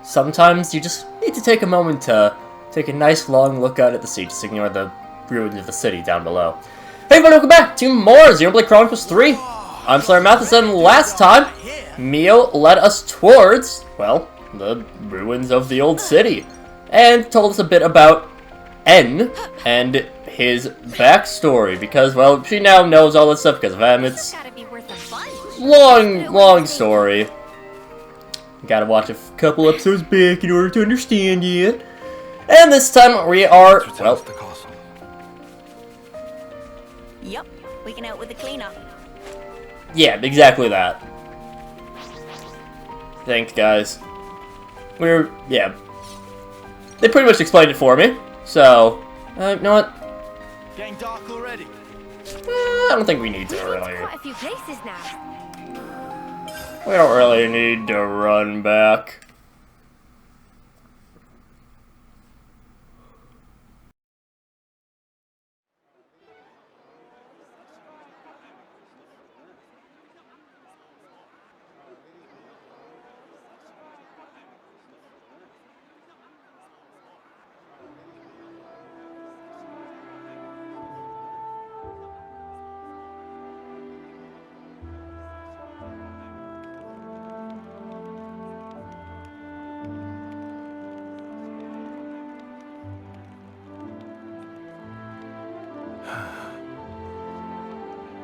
sometimes you just need to take a moment to take a nice long look out at the sea, just ignore the ruins of the city down below. Hey everybody, welcome back to more Xenoblade Chronicles 3. I'm SlayerMathis, and last time, Mio led us towards, well, the ruins of the old city, and told us a bit about N and his backstory, because, well, she now knows all this stuff because of him. It's long story. Gotta watch a couple episodes back in order to understand it. And this time we are, well... Yep, we can help with the cleanup. Yeah, exactly that. Thanks, guys. Yeah. They pretty much explained it for me, so, you know what? Getting dark already. I don't think we need to really. Quite a few places now. We don't really need to run back.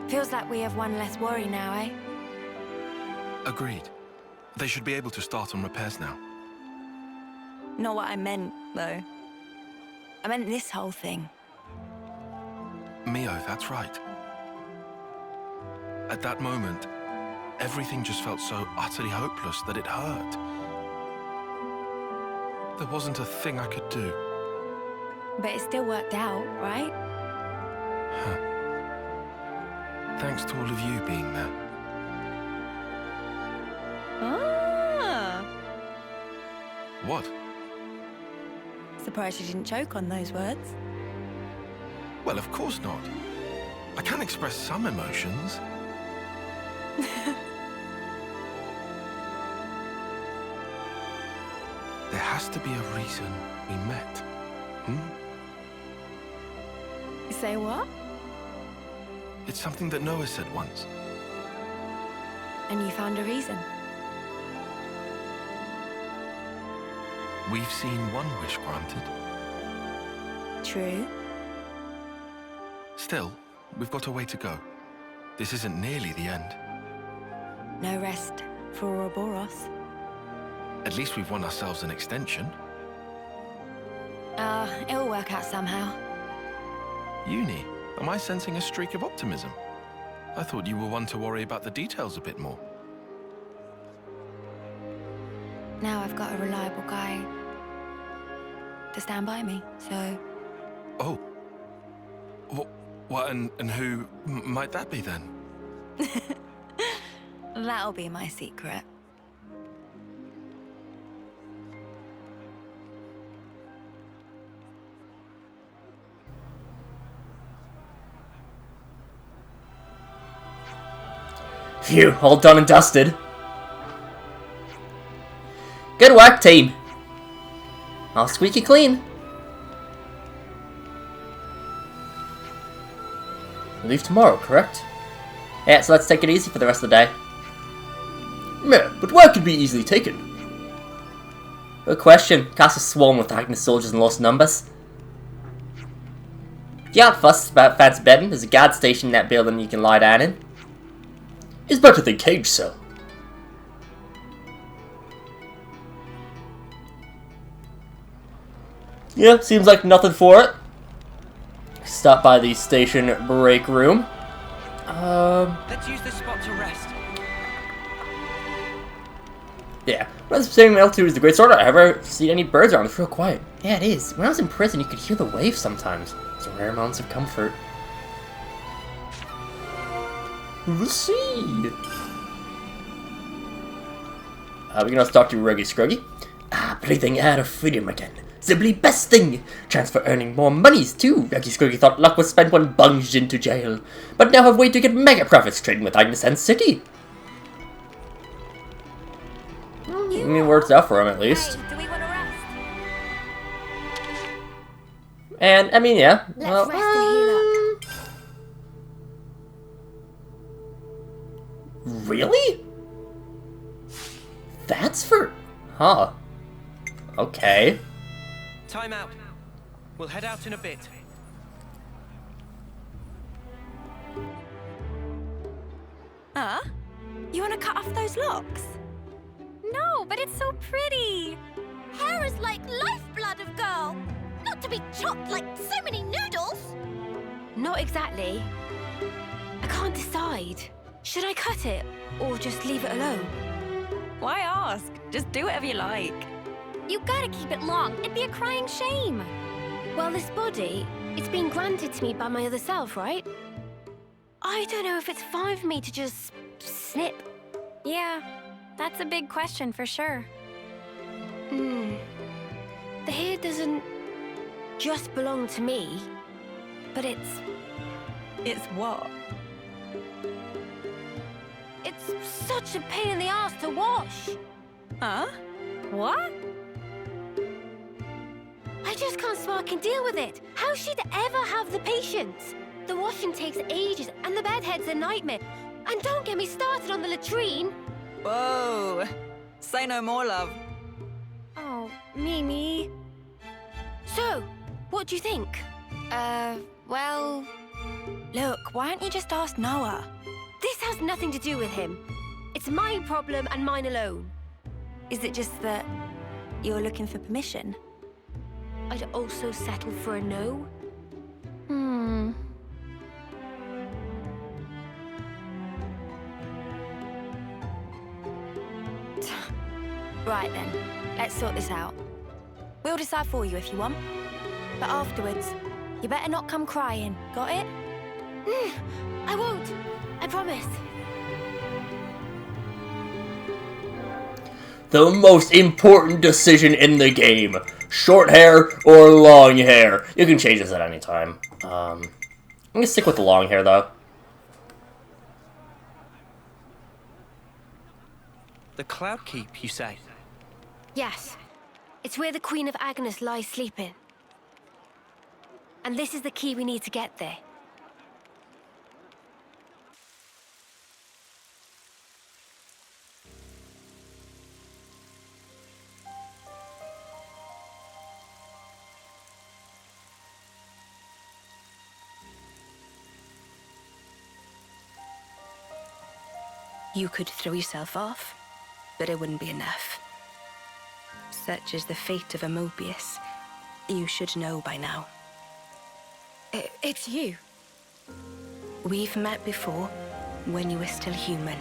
Feels like we have one less worry now, eh? Agreed. They should be able to start on repairs now. Not what I meant, though. I meant this whole thing. Mio, that's right. At that moment, everything just felt so utterly hopeless that it hurt. There wasn't a thing I could do. But it still worked out, right? Huh. Thanks to all of you being there. Ah. What? Surprised you didn't choke on those words. Well, of course not. I can express some emotions. There has to be a reason we met. Say what? It's something that Noah said once. And you found a reason? We've seen one wish granted. True. Still, we've got a way to go. This isn't nearly the end. No rest for Ouroboros. At least we've won ourselves an extension. It'll work out somehow. Uni, am I sensing a streak of optimism? I thought you were one to worry about the details a bit more. Now I've got a reliable guy to stand by me, so... Oh. What, and who might that be then? That'll be my secret. Phew, all done and dusted. Good work, team. All squeaky clean. We leave tomorrow, correct? Yeah, so let's take it easy for the rest of the day. Meh, but where could be easily taken? Good question. Castle swarm with Agnes soldiers in lost numbers. If you aren't fussed about fancy bedding, there's a guard station in that building you can lie down in. It's better than cage cell. Yeah, seems like nothing for it. Stop by the station break room. Let's use this spot to rest. Yeah. When I was saying L2 is the great sword, I ever seen any birds around. It's real quiet. Yeah, it is. When I was in prison, you could hear the waves sometimes. It's a rare moments of comfort. The sea. We're gonna talk to Ruggy Scruggy. Breathing out of freedom again. Simply best thing. Chance for earning more monies too. Ruggy Scruggy thought luck was spent when bunged into jail, but now have way to get mega profits trading with Agnes and City. I mean, works out for him at least. Hey, do we want to rest? And, I mean, yeah. Let's rest and heal up. Really? That's for... Huh. Okay. Time out. We'll head out in a bit. Huh? You want to cut off those locks? No, but it's so pretty. Hair is like lifeblood of girl. Not to be chopped like so many noodles. Not exactly. I can't decide. Should I cut it or just leave it alone? Why ask? Just do whatever you like. You gotta keep it long. It'd be a crying shame. Well, this body, it's been granted to me by my other self, right? I don't know if it's fine for me to just snip. Yeah, that's a big question for sure. The hair doesn't just belong to me, but it's... It's what? It's such a pain in the ass to wash. Huh? What? I just can't spark and deal with it. How she'd ever have the patience? The washing takes ages, and the bedhead's a nightmare. And don't get me started on the latrine. Whoa. Say no more, love. Oh, Mimi. So, what do you think? Well... Look, why don't you just ask Noah? This has nothing to do with him. It's my problem and mine alone. Is it just that you're looking for permission? I'd also settle for a no. Right then, let's sort this out. We'll decide for you if you want. But afterwards, you better not come crying, got it? I won't, I promise. The most important decision in the game. Short hair or long hair. You can change this at any time. I'm gonna stick with the long hair, though. The Cloud Keep, you say? Yes, it's where the Queen of Agnes lies sleeping. And this is the key we need to get there. You could throw yourself off, but it wouldn't be enough. Such is the fate of a Mobius. You should know by now. It's you. We've met before, when you were still human.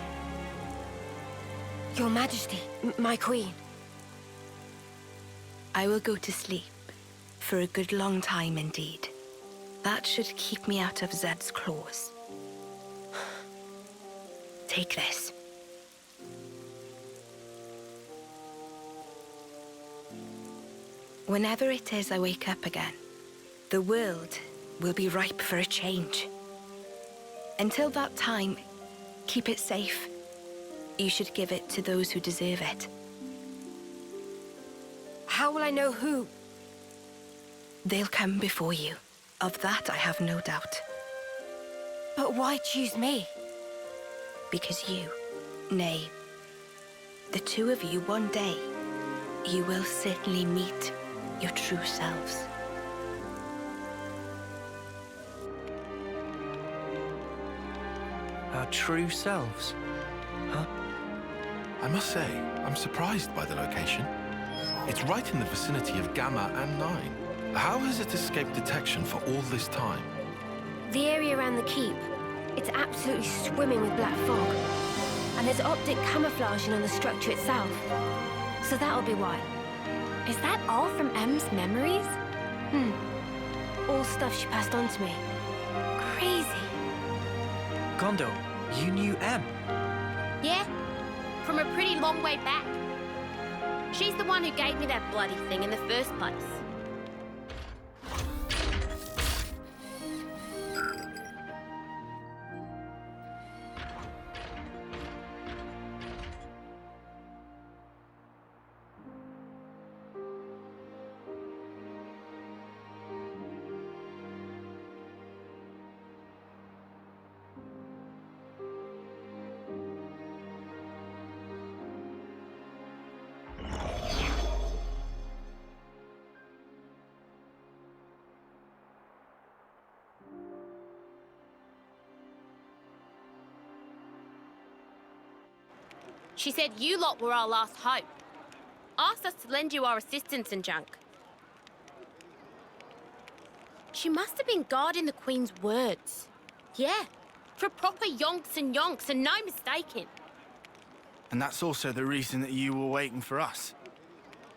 Your Majesty, my Queen. I will go to sleep, for a good long time indeed. That should keep me out of Zed's claws. Take this. Whenever it is I wake up again, the world will be ripe for a change. Until that time, keep it safe. You should give it to those who deserve it. How will I know who? They'll come before you. Of that I have no doubt. But why choose me? Because you, nay, the two of you one day, you will certainly meet your true selves. Our true selves? Huh? I must say, I'm surprised by the location. It's right in the vicinity of Gamma and 9. How has it escaped detection for all this time? The area around the keep, it's absolutely swimming with black fog. And there's optic camouflaging on the structure itself. So that'll be why. Is that all from M's memories? All stuff she passed on to me. Crazy. Gondo, you knew M. Yeah, from a pretty long way back. She's the one who gave me that bloody thing in the first place. She said you lot were our last hope. Asked us to lend you our assistance and junk. She must have been guarding the Queen's words. Yeah, for proper yonks and no mistaking. And that's also the reason that you were waiting for us.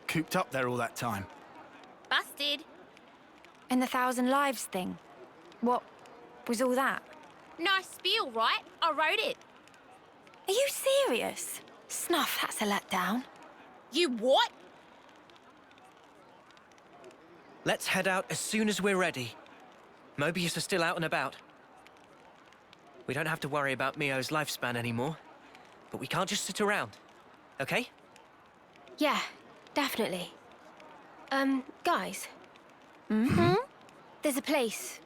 Cooped up there all that time. Busted. And the 1,000 lives thing. What was all that? Nice spiel, right? I wrote it. Are you serious? Snuff, that's a letdown. You what? Let's head out as soon as we're ready. Mobius are still out and about. We don't have to worry about Mio's lifespan anymore. But we can't just sit around, okay? Yeah, definitely. Guys? Mm-hmm. There's a place,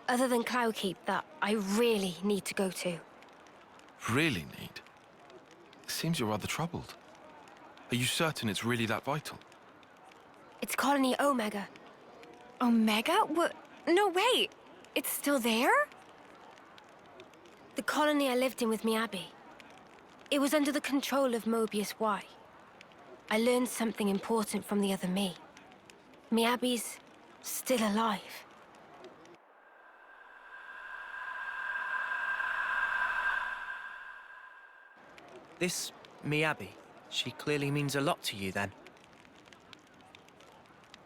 other than Cloudkeep, that I really need to go to. Really need? It seems you're rather troubled. Are you certain it's really that vital? It's Colony Omega. Omega? What? No, wait. It's still there? The colony I lived in with me Abby. It was under the control of Mobius Y. I learned something important from the other me. Me Abby's still alive. This Miyabi, she clearly means a lot to you then.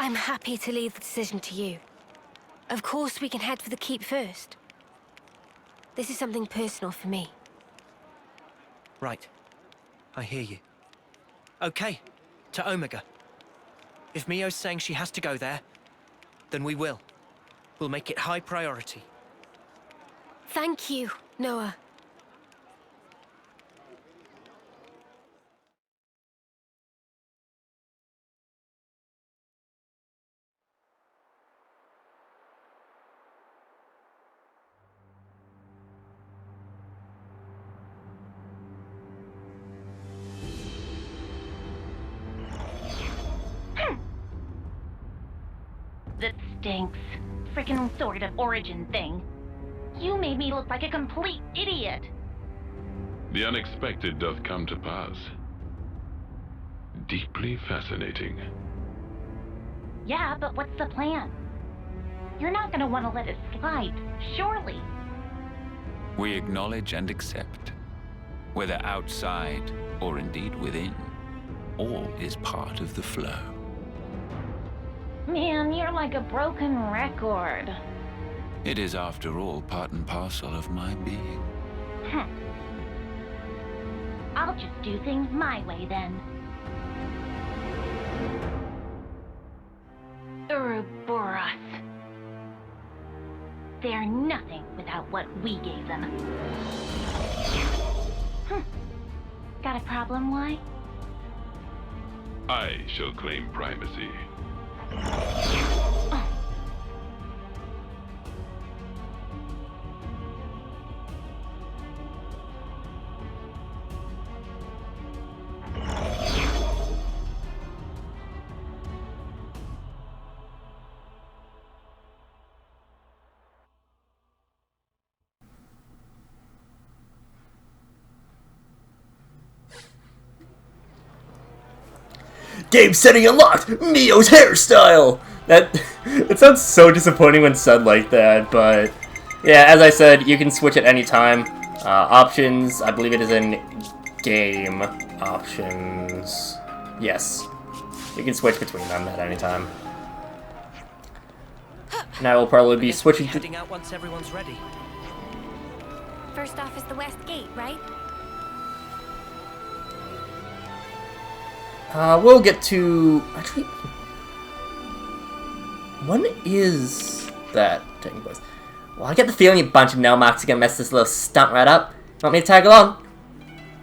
I'm happy to leave the decision to you. Of course we can head for the keep first. This is something personal for me. Right. I hear you. Okay, to Omega. If Mio's saying she has to go there, then we will. We'll make it high priority. Thank you, Noah. That stinks. Frickin' sort of origin thing. You made me look like a complete idiot. The unexpected doth come to pass. Deeply fascinating. Yeah, but what's the plan? You're not gonna want to let it slide, surely. We acknowledge and accept. Whether outside or indeed within, all is part of the flow. Man, you're like a broken record. It is, after all, part and parcel of my being. I'll just do things my way then. Ouroboros. They're nothing without what we gave them. Got a problem, why? I shall claim primacy. Game setting unlocked! Mio's hairstyle! It sounds so disappointing when said like that, but yeah, as I said, you can switch at any time. Options, I believe it is in game options. Yes, you can switch between them at any time. And I will probably be switching to... Heading out once everyone's ready. First off is the West Gate, right? We'll get to... Actually... When is that taking place? Well, I get the feeling a bunch of Nelmax are gonna mess this little stunt right up. Want me to tag along?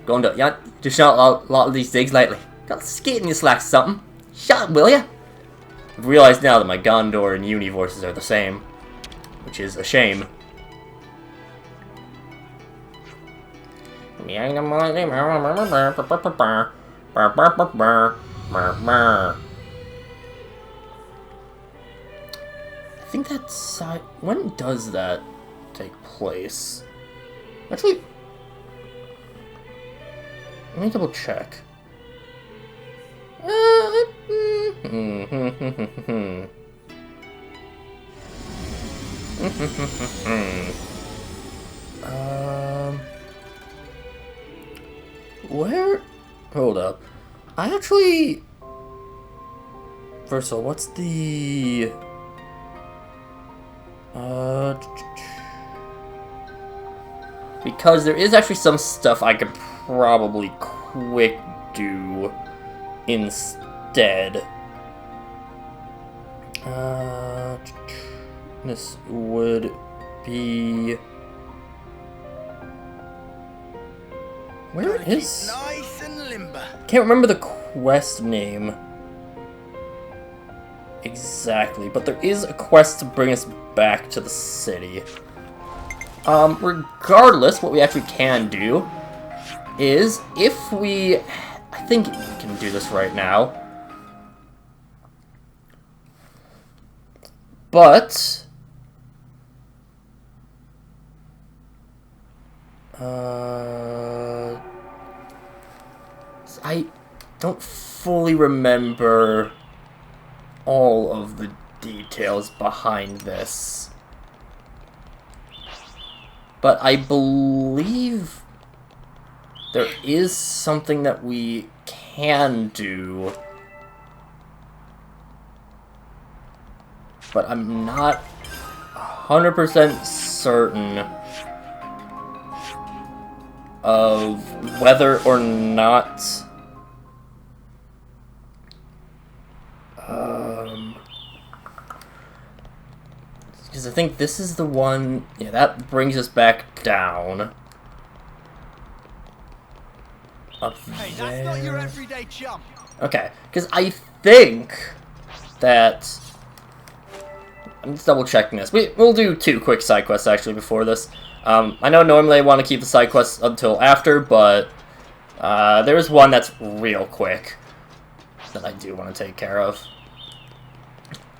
Go on, yeah, just shot a lot of these digs lately. Got skate in your slacks or something. Shut up, will ya? I've realized now that my Gondor and Uni voices are the same. Which is a shame. I think that's... when does that take place? Actually... Let me double check. Where? Hold up. I actually... First of all, what's the... Because there is actually some stuff I could probably quick do instead. This would be... Where is... Nice and limber. Can't remember the quest name exactly, but there is a quest to bring us back to the city. Regardless, what we actually can do is, if we... I think we can do this right now. But... I don't fully remember all of the details behind this. But I believe there is something that we can do. But I'm not 100% certain of whether or not because I think this is the one, yeah, that brings us back down. Up Hey, there. that's not your everyday jump. Okay, because I think that... I'm just double checking this. We'll do 2 quick side quests actually before this. I know normally I want to keep the side quests until after, but there's one that's real quick that I do want to take care of.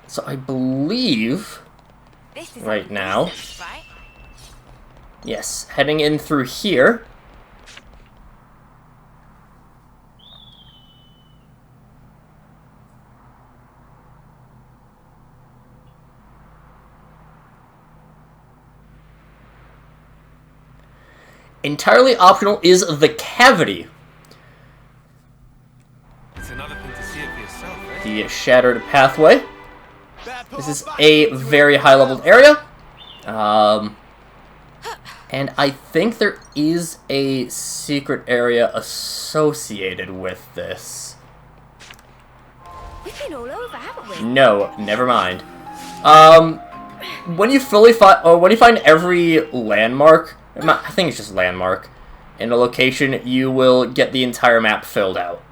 So I believe right now, right? yes, heading in through here. Entirely optional is the cavity. It's another thing to see it for yourself, eh? The shattered pathway. This is a very high-leveled area. And I think there is a secret area associated with this. We've been all over, haven't we? No, never mind. When you fully when you find every landmark, I think it's just landmark, in a location, you will get the entire map filled out.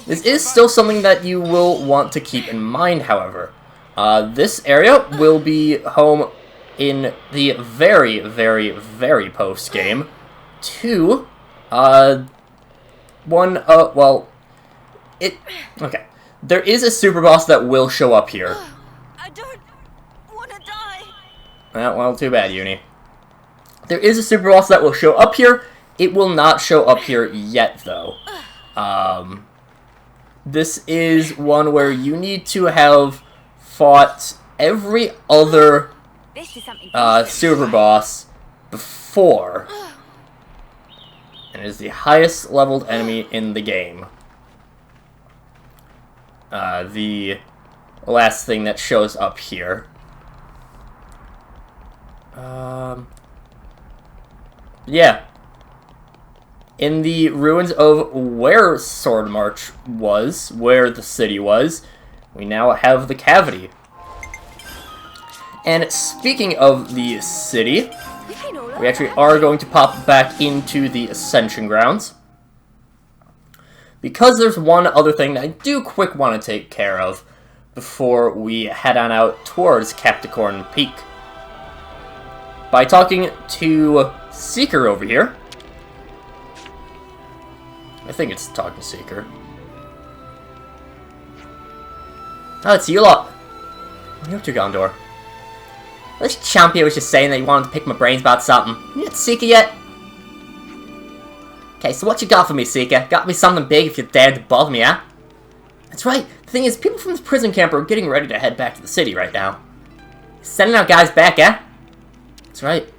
This is still something that you will want to keep in mind, however. This area will be home in the very, very, very post-game to, okay. There is a super boss that will show up here. I don't want to die. Well, too bad, Uni. There is a super boss that will show up here. It will not show up here yet, though. This is one where you need to have fought every other super boss before. And it is the highest leveled enemy in the game. The last thing that shows up here. Yeah. In the ruins of where Sword March was, where the city was, we now have the cavity. And speaking of the city, we actually are going to pop back into the Ascension Grounds. Because there's one other thing that I do quick want to take care of before we head on out towards Capricorn Peak. By talking to Seeker over here. I think it's talking to Seeker. Oh, it's you lot. What are you up to, Gondor? This champion was just saying that he wanted to pick my brains about something. You get Seeker yet? Okay, so what you got for me, Seeker? Got me something big if you dare to bother me, huh? That's right. The thing is, people from this prison camp are getting ready to head back to the city right now. Sending our guys back, eh? That's right.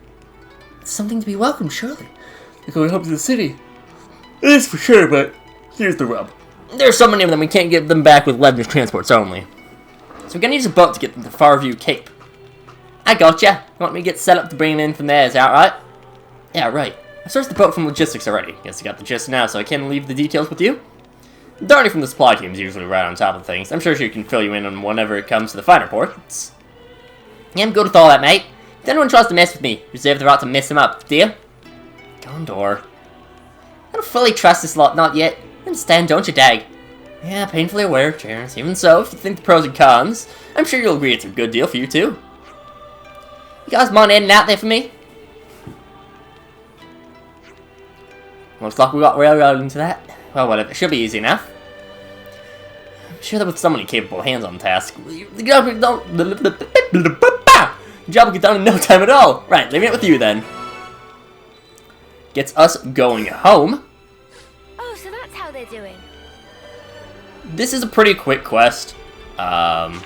It's something to be welcomed, surely. They're going home to the city. It is for sure, but here's the rub. There's so many of them, we can't get them back with leverage transports only. So we're gonna use a boat to get them to Farview Cape. I gotcha. You want me to get set up to bring them in from there, is that right? Yeah, right. I sourced the boat from logistics already. Guess I got the gist now, so I can leave the details with you. Darnie from the supply team is usually right on top of things. I'm sure she can fill you in on whenever it comes to the finer ports. Yeah, I'm good with all that, mate. If anyone tries to mess with me, reserve the right to mess him up, do you? Gondor. I don't fully trust this lot, not yet. Understand, don't you, Dag? Yeah, painfully aware, Terrence. Even so, if you think the pros and cons, I'm sure you'll agree it's a good deal for you, too. You guys mind heading out there for me? Looks like we got railroaded into that. Well, whatever. It should be easy enough. I'm sure that with someone capable hands on the task, the job will get done in no time at all. Right, leaving it with you then. Gets us going home. Oh, so that's how they're doing. This is a pretty quick quest. Oh,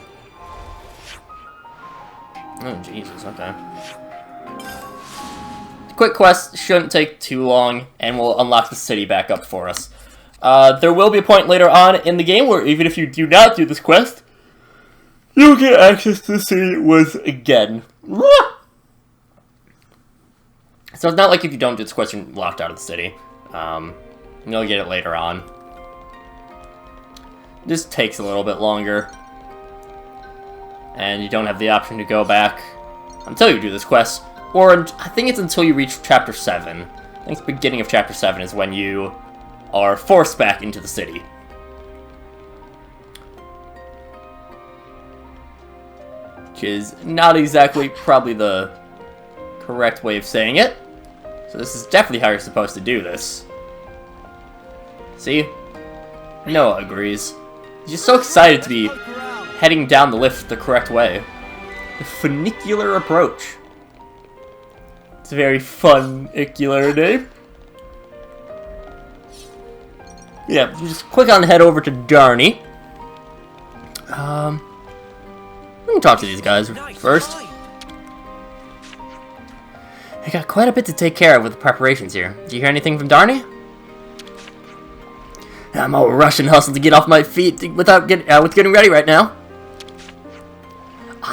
Jesus, okay. Quick quest shouldn't take too long, and will unlock the city back up for us. There will be a point later on in the game where even if you do not do this quest, you'll get access to the city once again. So it's not like if you don't do this quest, you're locked out of the city. You'll get it later on. This takes a little bit longer. And you don't have the option to go back until you do this quest. Or I think it's until you reach Chapter 7. I think the beginning of Chapter 7 is when you are forced back into the city. Which is not exactly probably the correct way of saying it. So this is definitely how you're supposed to do this. See? Noah agrees. He's just so excited to be heading down the lift the correct way. The funicular approach. It's a very funicular name. Yeah, just click on head over to Darnie. We can talk to these guys first. I got quite a bit to take care of with the preparations here. Do you hear anything from Darnie? I'm all rush and hustle to get off my feet without getting ready right now.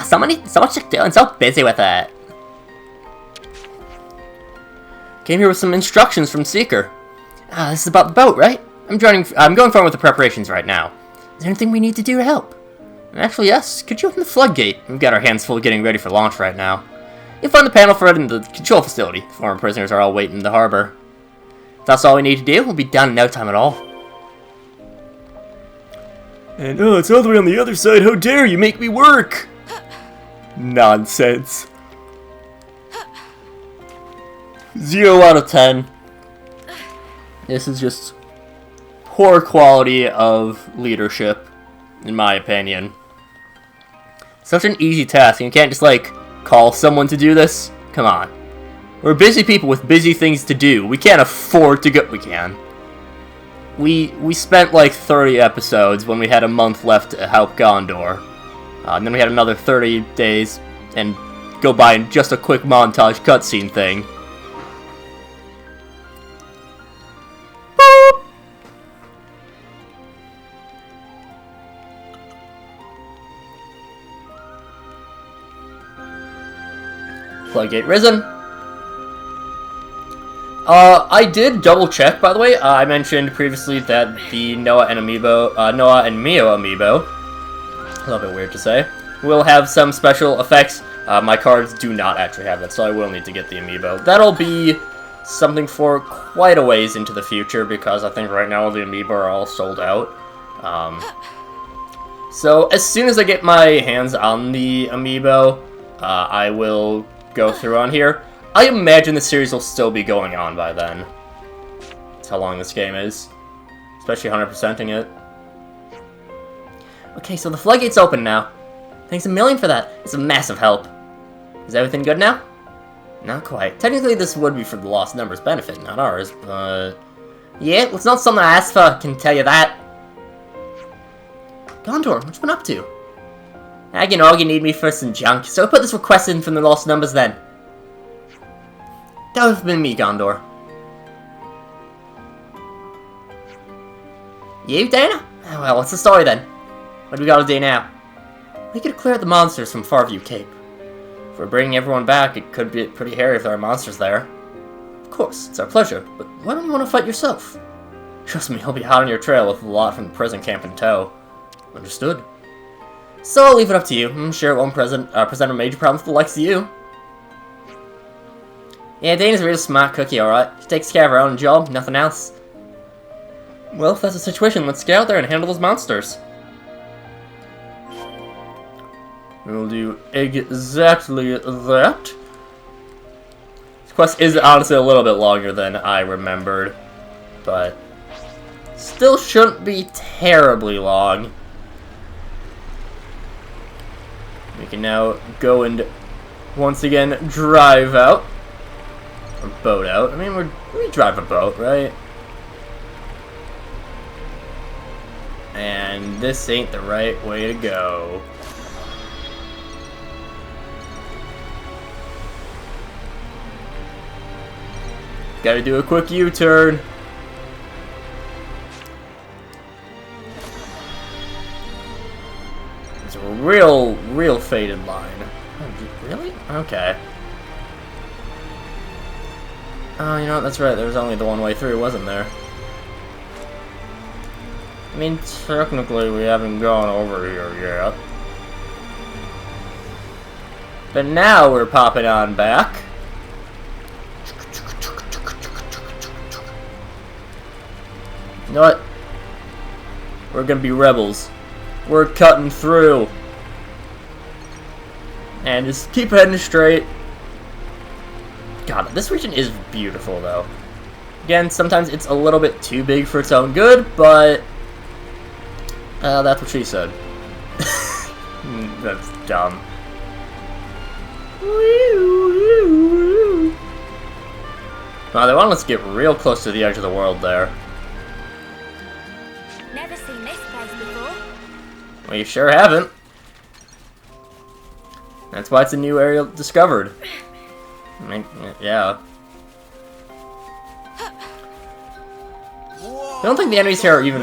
Someone's just doing so busy with it. Came here with some instructions from Seeker. This is about the boat, right? I'm going forward with the preparations right now. Is there anything we need to do to help? Actually, yes. Could you open the floodgate? We've got our hands full getting ready for launch right now. You'll find the panel for it in the control facility. The former prisoners are all waiting in the harbor. If that's all we need to do, we'll be done in no time at all. And it's all the way on the other side. How dare you make me work? Nonsense. 0 out of 10. This is just poor quality of leadership, in my opinion. Such an easy task, and you can't just, like, call someone to do this? Come on. We're busy people with busy things to do. We can't afford to go... We can. We spent, like, 30 episodes when we had a month left to help Gondor. And then we had another 30 days and go by in just a quick montage cutscene thing. Boop. Floodgate risen. I did double check, by the way. I mentioned previously that the Noah and Mio amiibo, a little bit weird to say, will have some special effects. My cards do not actually have that, so I will need to get the amiibo. That'll be something for quite a ways into the future, because I think right now the amiibo are all sold out. So as soon as I get my hands on the amiibo, I will go through on here. I imagine the series will still be going on by then. That's how long this game is. Especially 100%ing it. Okay, so the floodgate's open now. Thanks a million for that. It's a massive help. Is everything good now? Not quite. Technically, this would be for the lost numbers' benefit, not ours, but... Yeah, it's not something I asked for, I can tell you that. Gondor, what you been up to? You know, you need me for some junk, so put this request in from the lost numbers then. That would have been me, Gondor. You, Dana? Well, what's the story then? What do we gotta do now? We could clear out the monsters from Farview Cape. If we're bringing everyone back, it could be pretty hairy if there are monsters there. Of course, it's our pleasure, but why don't you want to fight yourself? Trust me, he'll be hot on your trail with a lot from the prison camp in tow. Understood. So I'll leave it up to you. I'm sure it won't present a major problem for the likes of you. Yeah, Dana's a real smart cookie, alright. She takes care of her own job, nothing else. Well, if that's the situation, let's get out there and handle those monsters. We'll do exactly that. This quest is honestly a little bit longer than I remembered, but still shouldn't be terribly long. We can now go and once again drive out. Or boat out. I mean, we drive a boat, right? And this ain't the right way to go. Gotta do a quick U-turn. It's a real faded line. Oh, really? Okay. Oh, you know what? That's right. There was only the one way through, wasn't there? I mean, technically, we haven't gone over here yet. But now we're popping on back. You know what? We're gonna be rebels. We're cutting through. And just keep heading straight. God, this region is beautiful, though. Again, sometimes it's a little bit too big for its own good, but that's what she said. That's dumb. Wow, they want us to get real close to the edge of the world there. Never seen this place before. Well, you sure haven't. That's why it's a new area discovered. I mean, yeah. I don't think the enemies here are even...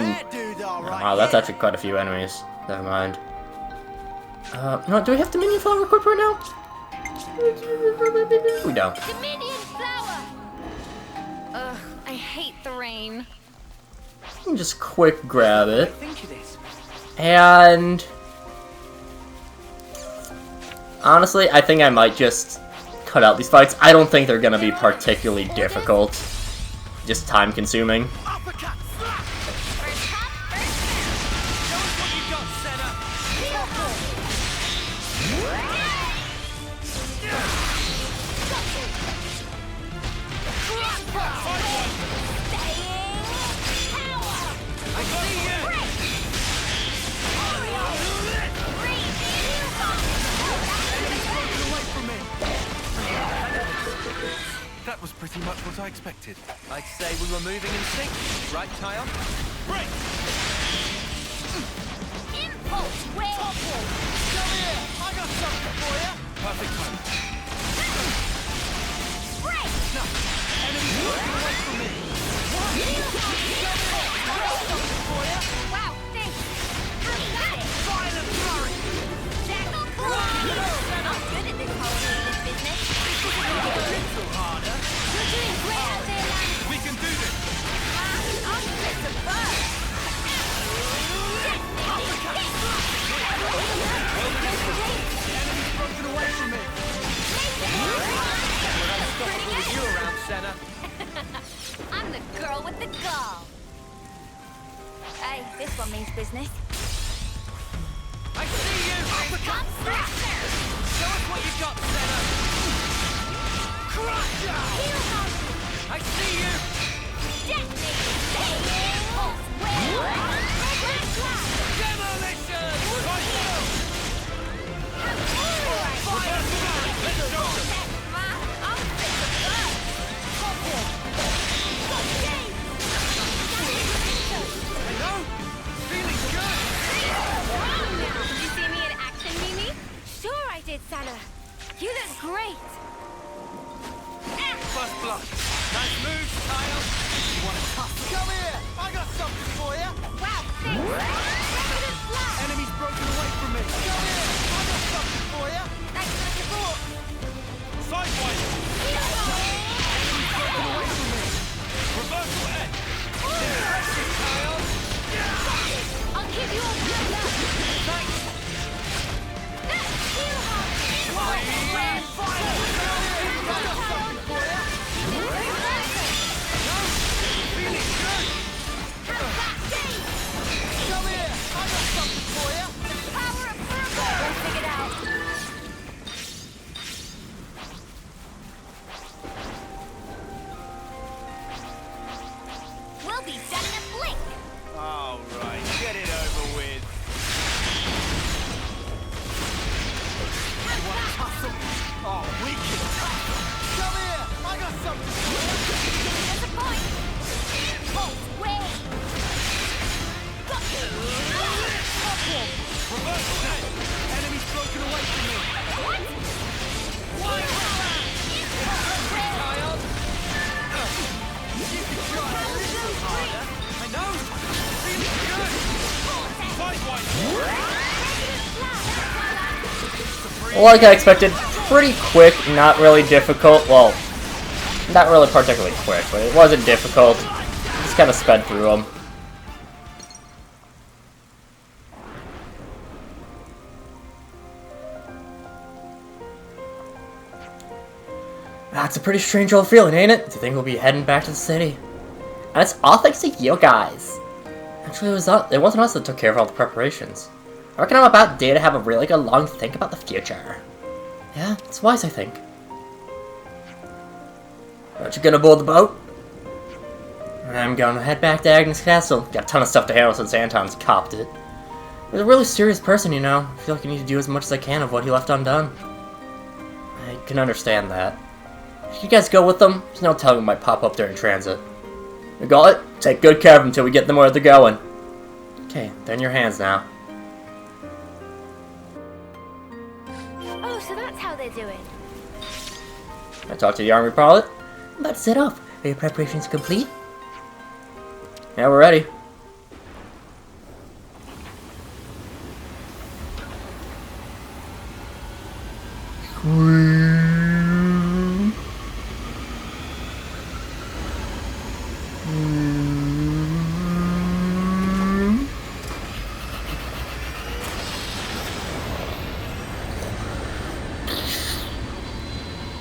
Wow, that's actually quite a few enemies. Never mind. No, do we have Dominion Flower equipped right now? We don't. Dominion flower! Ugh, I hate the rain. You can just quick grab it. And... honestly, I think I might just cut out these fights. I don't think they're gonna be particularly difficult. Just time consuming. That was pretty much what I expected. I'd say we were moving in sync, right, Tyon? Break! Impulse wave! Come here! I got something for you! Perfect time. Break! No! Enemy walking away from me! Wow, thanks! Violent flurry! Jackal claw! I'm good at this whole healing business. A little harder. You're doing great out there, Lance. We can do this! I'm Chris the Bird. Enemy's broken away from me! With you around, Senna. I'm the girl with the gall. Hey, this one means business. I see you! Uppercut slasher! Show us what you got, Senna! Crusher! Heel bump! I see you! Detonating! Pulse wave! Demolition! great! First blood. Nice move, Kyle. You want to tussle? Come here! I got something for you! Wow, thanks! President Flash! Enemy's broken away from me. Come here! I got something for you! Thanks for the support! Sidewise! Enemy's broken away from me. Reversal edge! Impressive, Kyle! I'll give you all my love! Thanks! That's too hard! Come here! I got something for you! Power of purple! Go figure it out! We'll be done in a blink! All right, get it over with. You want to tussle? Oh, we can tussle. Come here! I got something for you! There's a point! Halt! Wait! Got you! Reversal edge! Enemy's broken away from me. What? Wire around! Kyle! You can try a little harder. I know! Feeling good! Sidewise! Like I expected, pretty quick, not really difficult. Well, not really particularly quick, but it wasn't difficult. Just kind of sped through them. That's a pretty strange old feeling, ain't it? To think we'll be heading back to the city. And it's all thanks to you guys. Actually, it wasn't us that took care of all the preparations. I reckon I'm about due to have a really good long think about the future. Yeah, it's wise, I think. Aren't you gonna board the boat? I'm gonna head back to Agnes Castle. Got a ton of stuff to handle since Anton's copped it. He's a really serious person, you know. I feel like I need to do as much as I can of what he left undone. I can understand that. If you guys go with them, there's no telling what might pop up during transit. You got it? Take good care of them until we get them where they're going. Okay, they're in your hands now. Oh, so that's how they're doing. I talked to the army pilot. I'm about to set off. Are your preparations complete? Yeah, we're ready.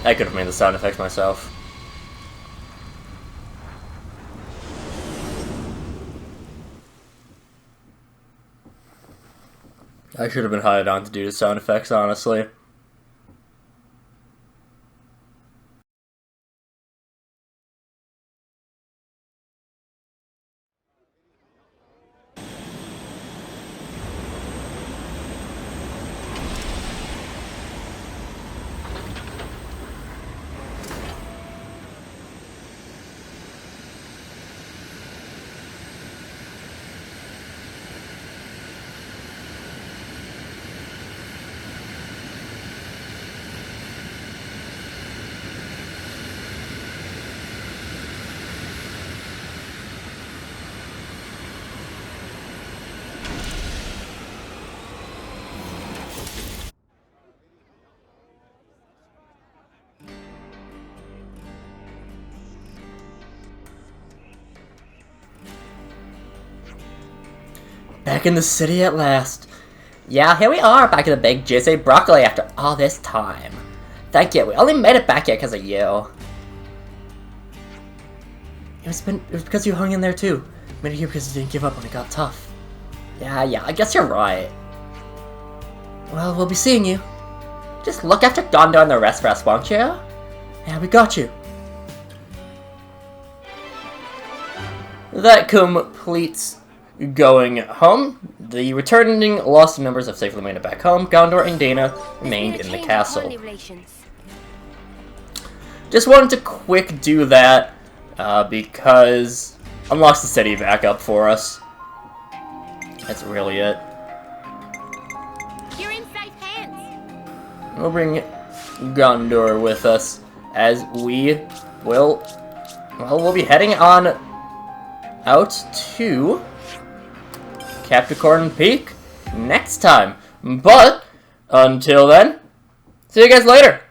I could have made the sound effects myself. I should have been hired on to do the sound effects, honestly. Back in the city at last. Yeah, here we are, back in the big juicy broccoli after all this time. Thank you, we only made it back here because of you. It was because you hung in there too. Made it here because you didn't give up when it got tough. Yeah, I guess you're right. Well, we'll be seeing you. Just look after Gondor and the rest for us, won't you? Yeah, we got you. That completes going home. The returning lost members have safely made it back home. Gondor and Dana remained in the castle. Just wanted to quick do that because unlocks the city back up for us. That's really it. You're in safe hands. We'll bring Gondor with us, as we will, well, we'll be heading on out to Capricorn Peak next time. But until then, see you guys later.